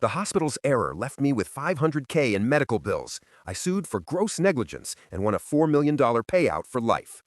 The hospital's error left me with $500K in medical bills. I sued for gross negligence and won a $4 million payout for life.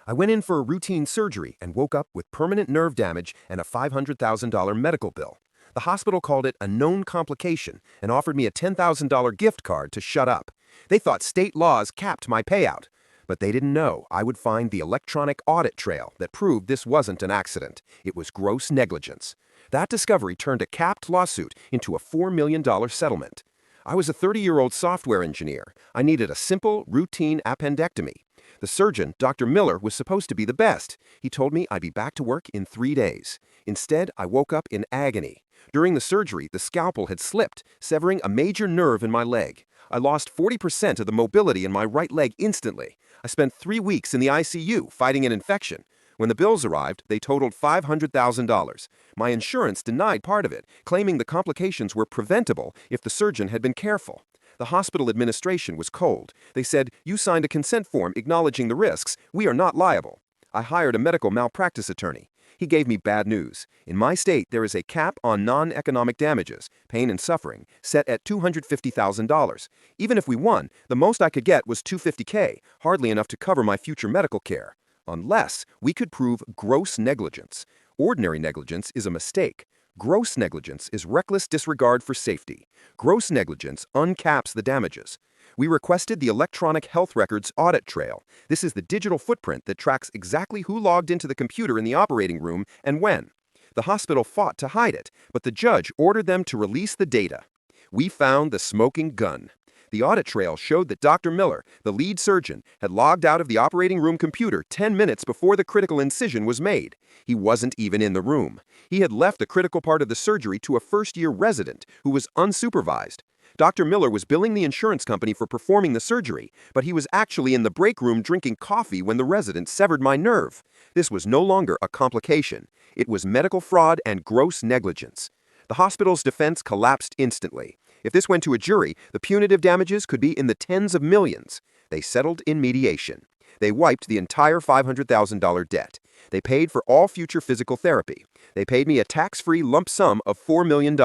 I went in for a routine surgery and woke up with permanent nerve damage and a $500,000 medical bill. The hospital called it a known complication and offered me a $10,000 gift card to shut up. They thought state laws capped my payout. But they didn't know I would find the electronic audit trail that proved this wasn't an accident. It was gross negligence. That discovery turned a capped lawsuit into a $4 million settlement. I was a 30-year-old software engineer. I needed a simple, routine appendectomy. The surgeon, Dr. Miller, was supposed to be the best. He told me I'd be back to work in 3 days. Instead, I woke up in agony. During the surgery, the scalpel had slipped, severing a major nerve in my leg. I lost 40% of the mobility in my right leg instantly. I spent 3 weeks in the ICU fighting an infection. When the bills arrived, they totaled $500,000. My insurance denied part of it, claiming the complications were preventable if the surgeon had been careful. The hospital administration was cold. They said, "You signed a consent form acknowledging the risks. We are not liable." I hired a medical malpractice attorney. He gave me bad news. In my state, there is a cap on non-economic damages, pain and suffering, set at $250,000. Even if we won, the most I could get was $250K, hardly enough to cover my future medical care. Unless we could prove gross negligence. Ordinary negligence is a mistake. Gross negligence is reckless disregard for safety. Gross negligence uncaps the damages. We requested the electronic health records audit trail. This is the digital footprint that tracks exactly who logged into the computer in the operating room and when. The hospital fought to hide it, but the judge ordered them to release the data. We found the smoking gun. The audit trail showed that Dr. Miller, the lead surgeon, had logged out of the operating room computer 10 minutes before the critical incision was made. He wasn't even in the room. He had left the critical part of the surgery to a first-year resident who was unsupervised. Dr. Miller was billing the insurance company for performing the surgery, but he was actually in the break room drinking coffee when the resident severed my nerve. This was no longer a complication. It was medical fraud and gross negligence. The hospital's defense collapsed instantly. If this went to a jury, the punitive damages could be in the tens of millions. They settled in mediation. They wiped the entire $500,000 debt. They paid for all future physical therapy. They paid me a tax-free lump sum of $4 million.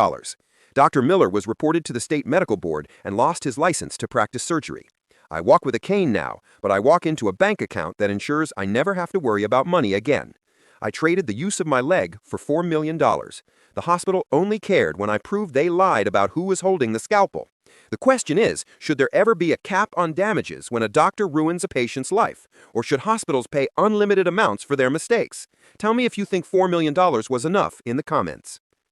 Dr. Miller was reported to the state medical board and lost his license to practice surgery. I walk with a cane now, but I walk into a bank account that ensures I never have to worry about money again. I traded the use of my leg for $4 million. The hospital only cared when I proved they lied about who was holding the scalpel. The question is, should there ever be a cap on damages when a doctor ruins a patient's life? Or should hospitals pay unlimited amounts for their mistakes? Tell me if you think $4 million was enough in the comments.